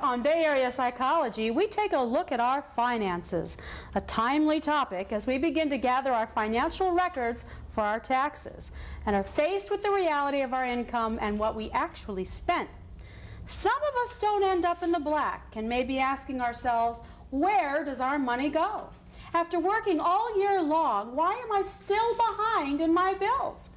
on Bay Area Psychology, we take a look at our finances, a timely topic as we begin to gather our financial records for our taxes and are faced with the reality of our income and what we actually spent. Some of us don't end up in the black and may be asking ourselves, where does our money go? After working all year long, why am I still behind in my bills?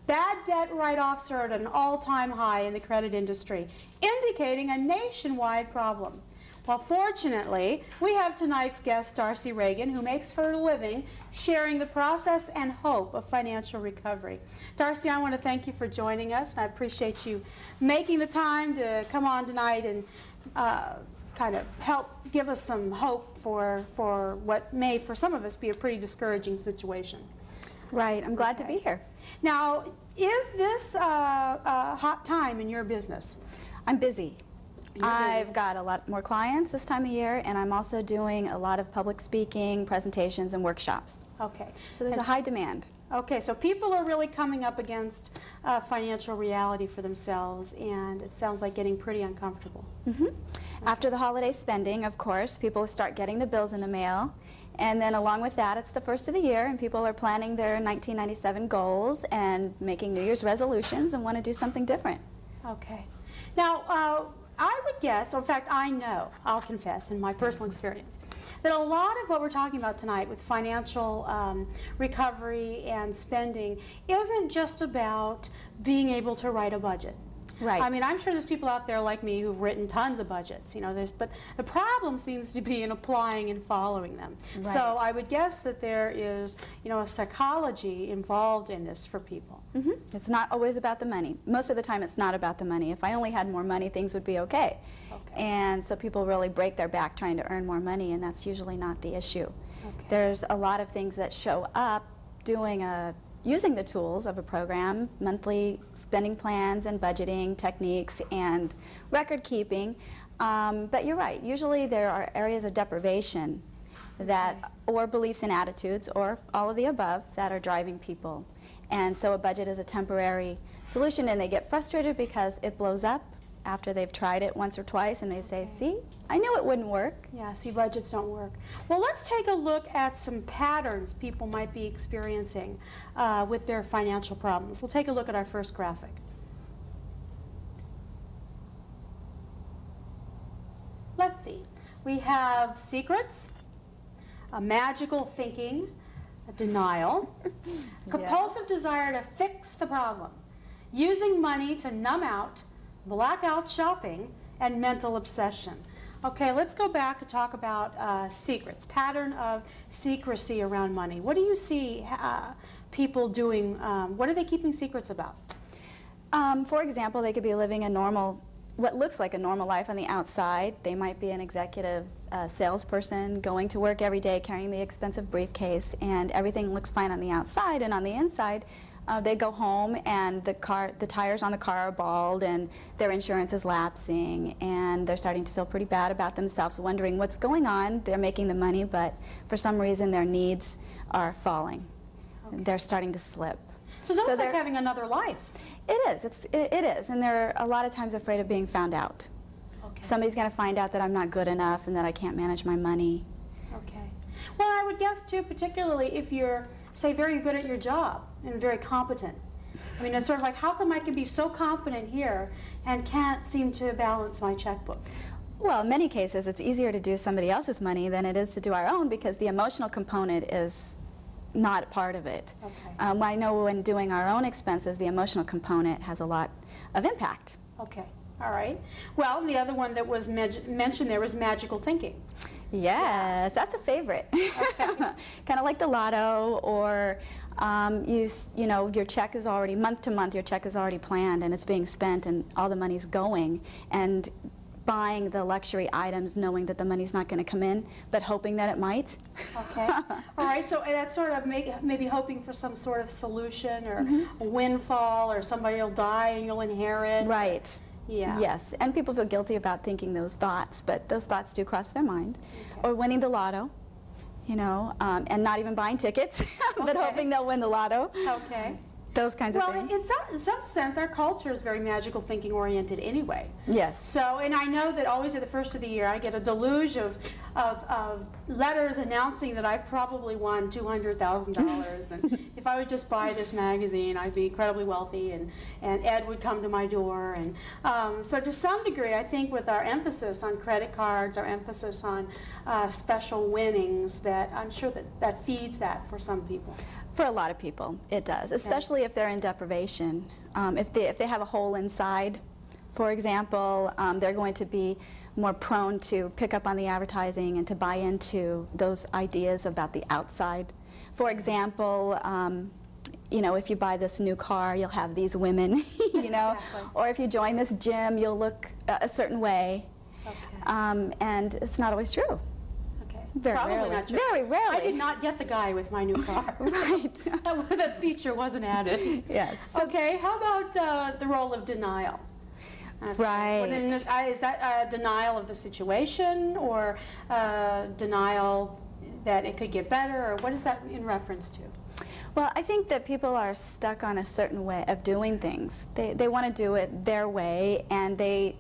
Bad debt write-offs are at an all-time high in the credit industry, indicating a nationwide problem. Well, fortunately, we have tonight's guest, Darcy Reagan, who makes her living sharing the process and hope of financial recovery. Darcy, I want to thank you for joining us, and I appreciate you making the time to come on tonight and kind of help give us some hope for what may, for some of us, be a pretty discouraging situation. Right. I'm glad to be here. Now, is this a hot time in your business? I'm busy. I've got a lot more clients this time of year, and I'm also doing a lot of public speaking, presentations, and workshops. Okay. So there's a high demand. Okay, so people are really coming up against financial reality for themselves, and it sounds like getting pretty uncomfortable. Mm-hmm. Okay. After the holiday spending, of course, people start getting the bills in the mail. And then along with that, it's the first of the year, and people are planning their 1997 goals and making New Year's resolutions and want to do something different. Okay. Now, I would guess, or in fact, I know, I'll confess in my personal experience, that a lot of what we're talking about tonight with financial recovery and spending isn't just about being able to write a budget. Right. I mean, I'm sure there's people out there like me who've written tons of budgets, but the problem seems to be in applying and following them. Right. So I would guess that there is, a psychology involved in this for people. Mm-hmm. It's not always about the money. Most of the time it's not about the money. If I only had more money, things would be okay. And so people really break their back trying to earn more money, and that's usually not the issue. Okay. There's a lot of things that show up using the tools of a program, monthly spending plans and budgeting techniques and record keeping. But you're right, usually there are areas of deprivation or beliefs and attitudes, or all of the above, that are driving people. And so a budget is a temporary solution, and they get frustrated because it blows up after they've tried it once or twice, and they say, see, I knew it wouldn't work. Yeah, see, budgets don't work. Well, let's take a look at some patterns people might be experiencing with their financial problems. We'll take a look at our first graphic. Let's see. We have secrets, a magical thinking, a denial, compulsive desire to fix the problem, using money to numb out, blackout shopping, and mental obsession. Okay, let's go back and talk about secrets, pattern of secrecy around money. What do you see people doing? What are they keeping secrets about? For example, they could be living what looks like a normal life on the outside. They might be an executive salesperson going to work every day carrying the expensive briefcase, and everything looks fine on the outside, and on the inside they go home and the tires on the car are bald and their insurance is lapsing, and they're starting to feel pretty bad about themselves, wondering what's going on. They're making the money, but for some reason their needs are falling. Okay. They're starting to slip. So it's almost like having another life. It is. It is, and they're a lot of times afraid of being found out. Okay. Somebody's going to find out that I'm not good enough and that I can't manage my money. Okay. Well, I would guess too, particularly if you're, say, very good at your job and very competent. I mean, it's sort of like, how come I can be so competent here and can't seem to balance my checkbook? Well, in many cases, it's easier to do somebody else's money than it is to do our own, because the emotional component is not part of it. Okay. I know when doing our own expenses, the emotional component has a lot of impact. Okay. All right. Well, the other one that was mentioned there was magical thinking. Yes, that's a favorite. Okay. Kind of like the lotto, or your check is already, month to month, your check is already planned and it's being spent and all the money's going, and buying the luxury items knowing that the money's not going to come in, but hoping that it might. Okay. All right, so that's sort of maybe hoping for some sort of solution, or a windfall, or somebody will die and you'll inherit. Right. Yeah. Yes, and people feel guilty about thinking those thoughts, but those thoughts do cross their mind. Okay. Or winning the lotto, and not even buying tickets, but hoping they'll win the lotto. Okay. those kinds of Well, things. in some sense, our culture is very magical thinking oriented anyway. Yes. So, and I know that always at the first of the year, I get a deluge of letters announcing that I've probably won $200,000, and if I would just buy this magazine, I'd be incredibly wealthy, and Ed would come to my door. And so to some degree, I think with our emphasis on credit cards, our emphasis on special winnings, that I'm sure that feeds that for some people. For a lot of people, it does, especially if they're in deprivation. If they have a hole inside, for example, they're going to be more prone to pick up on the advertising and to buy into those ideas about the outside. For example, you know, if you buy this new car, you'll have these women, you know, Exactly. or if you join this gym, you'll look a certain way, Okay. and it's not always true. Very Probably rarely. not true. Very rarely. I did not get the guy with my new car. Right. That feature wasn't added. Yes. Okay, how about the role of denial? Right. Is that denial of the situation, or denial that it could get better, or what is that in reference to? Well, I think that people are stuck on a certain way of doing things. They want to do it their way, and they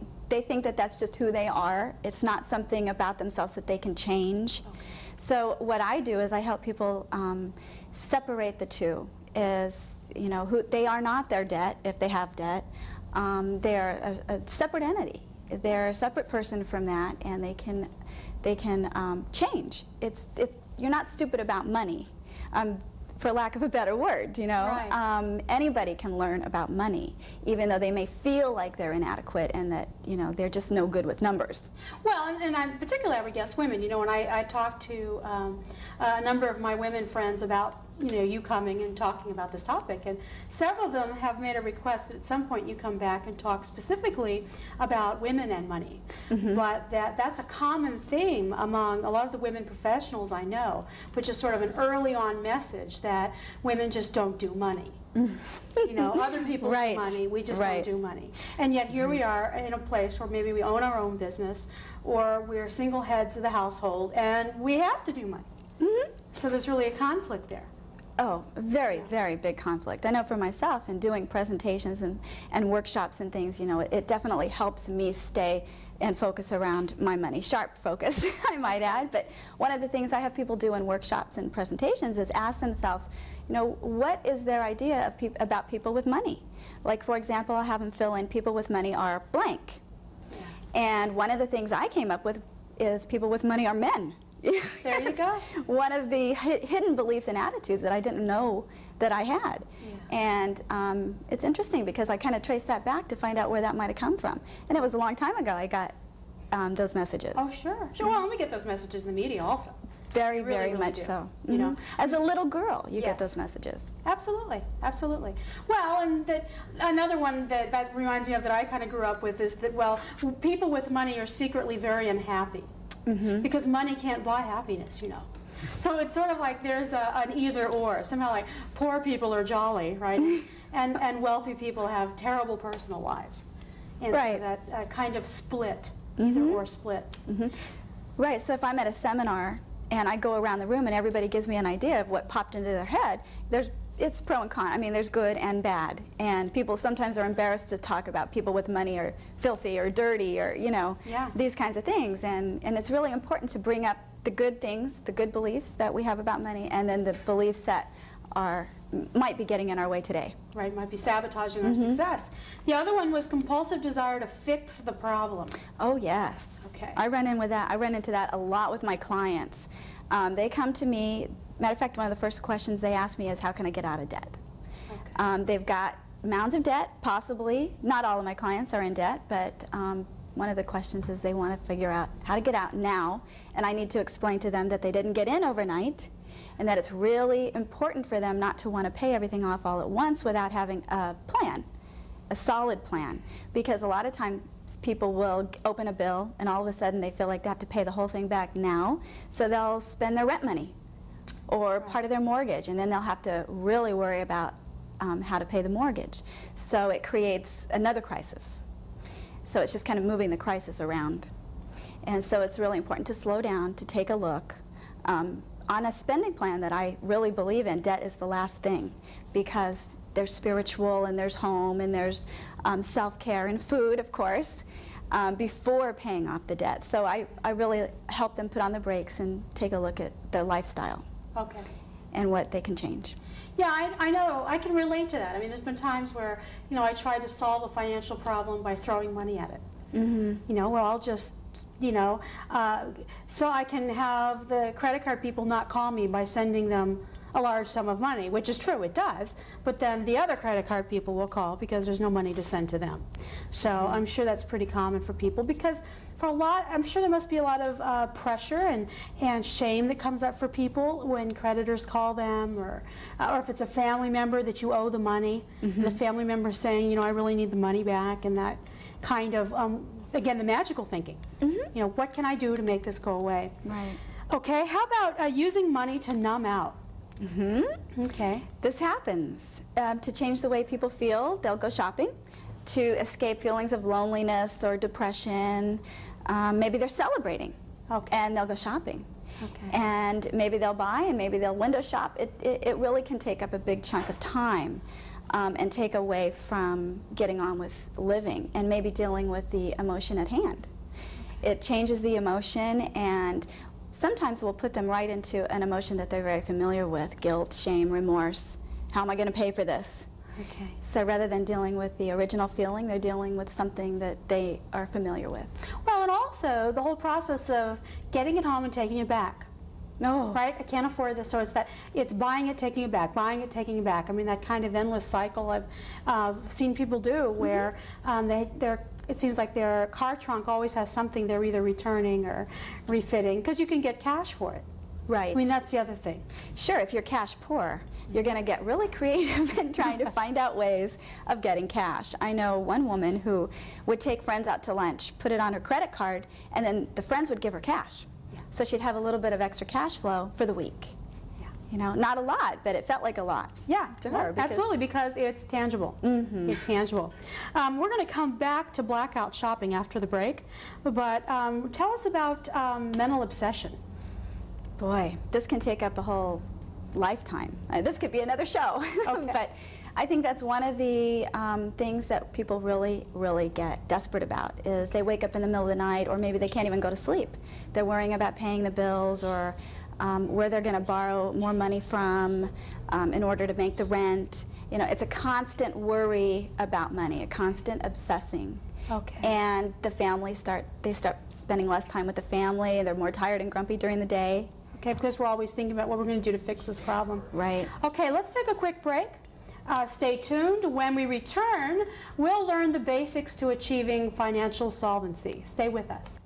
think that that's just who they are. It's not something about themselves that they can change. Okay. So what I do is I help people separate the two. Is, you know, they are not their debt if they have debt. They're a separate entity. They're a separate person from that, and they can change. You're not stupid about money. For lack of a better word, you know. Right. Anybody can learn about money, even though they may feel like they're inadequate and that, you know, they're just no good with numbers. Well, and particularly I would guess women, you know, when I talk to a number of my women friends about, you know, you coming and talking about this topic, and several of them have made a request that at some point you come back and talk specifically about women and money. Mm-hmm. But that's a common theme among a lot of the women professionals I know, which is sort of an early on message that women just don't do money. You know, other people Right. do money, we just Right. don't do money. And yet here we are in a place where maybe we own our own business, or we're single heads of the household, and we have to do money. Mm-hmm. So there's really a conflict there. Oh, very, very big conflict. I know for myself, in doing presentations and workshops and things, you know, it definitely helps me stay and focus around my money. Sharp focus, I might add. But one of the things I have people do in workshops and presentations is ask themselves, you know, what is their idea of about people with money? Like, for example, I'll have them fill in people with money are blank. Yeah. And one of the things I came up with is people with money are men. There you go. One of the hidden beliefs and attitudes that I didn't know that I had. Yeah. And it's interesting because I kind of traced that back to find out where that might have come from. And it was a long time ago I got those messages. Oh, sure. Sure. Well, we get those messages in the media also. Very, Really, very really much do, so. you know. As a little girl, you Yes. get those messages. Absolutely, absolutely. Well, and another one that reminds me of that I kind of grew up with is that, well, people with money are secretly very unhappy. Because money can't buy happiness, you know. So it's sort of like there's an either or. Somehow like poor people are jolly, right? and wealthy people have terrible personal lives. And Right. so that kind of split, either or split. Right, so if I'm at a seminar and I go around the room and everybody gives me an idea of what popped into their head, it's pro and con. I mean, there's good and bad. And people sometimes are embarrassed to talk about people with money are filthy or dirty or, you know, Yeah. these kinds of things. And it's really important to bring up the good things, the good beliefs that we have about money, and then the beliefs that might be getting in our way today. Right, might be sabotaging our success. The other one was compulsive desire to fix the problem. Oh, yes. Okay. I run into that a lot with my clients. They come to me, matter of fact, one of the first questions they ask me is, how can I get out of debt? Okay. They've got mounds of debt, possibly. Not all of my clients are in debt, but one of the questions is they want to figure out how to get out now, and I need to explain to them that they didn't get in overnight, and that it's really important for them not to want to pay everything off all at once without having a plan, a solid plan. Because a lot of times people will open a bill and all of a sudden they feel like they have to pay the whole thing back now, so they'll spend their rent money or part of their mortgage, and then they'll have to really worry about how to pay the mortgage. So it creates another crisis. So it's just kind of moving the crisis around. And so it's really important to slow down, to take a look. On a spending plan that I really believe in, debt is the last thing, because there's spiritual, and there's home, and there's self-care and food, of course, before paying off the debt. So I really help them put on the brakes and take a look at their lifestyle. Okay. And what they can change. Yeah, I know. I can relate to that. I mean, there's been times where, you know, I tried to solve a financial problem by throwing money at it. You know, well, I'll just, you know, so I can have the credit card people not call me by sending them a large sum of money, which is true, it does, but then the other credit card people will call because there's no money to send to them. So I'm sure that's pretty common for people, because for a lot, I'm sure there must be a lot of pressure and shame that comes up for people when creditors call them, or if it's a family member that you owe the money, and the family member saying, you know, I really need the money back, and that kind of, again, the magical thinking. You know, what can I do to make this go away? Right. Okay, how about using money to numb out? Okay. This happens. To change the way people feel, they'll go shopping. To escape feelings of loneliness or depression, maybe they're celebrating, and they'll go shopping. And maybe they'll buy, and maybe they'll window shop. It really can take up a big chunk of time and take away from getting on with living and maybe dealing with the emotion at hand. It changes the emotion, and sometimes we'll put them right into an emotion that they're very familiar with: guilt, shame, remorse. How am I going to pay for this? Okay. So rather than dealing with the original feeling, they're dealing with something that they are familiar with. Well, and also the whole process of getting it home and taking it back. Right? I can't afford this, so it's buying it, taking it back, buying it, taking it back. I mean, that kind of endless cycle I've seen people do, where it seems like their car trunk always has something they're either returning or refitting, because you can get cash for it. Right. I mean, that's the other thing. Sure, if you're cash poor, you're going to get really creative in trying to find out ways of getting cash. I know one woman who would take friends out to lunch, put it on her credit card, and then the friends would give her cash. So she'd have a little bit of extra cash flow for the week. You know, not a lot, but it felt like a lot to her. Absolutely, because it's tangible. It's tangible. We're going to come back to blackout shopping after the break, but tell us about mental obsession. Boy, this can take up a whole lifetime. This could be another show. But I think that's one of the things that people really, really get desperate about, is they wake up in the middle of the night, or maybe they can't even go to sleep. They're worrying about paying the bills, or where they're going to borrow more money from in order to make the rent. You know, it's a constant worry about money, a constant obsessing. And the family start spending less time with the family. They're more tired and grumpy during the day. Because we're always thinking about what we're going to do to fix this problem. Right. Okay, let's take a quick break. Stay tuned. When we return, we'll learn the basics to achieving financial solvency. Stay with us.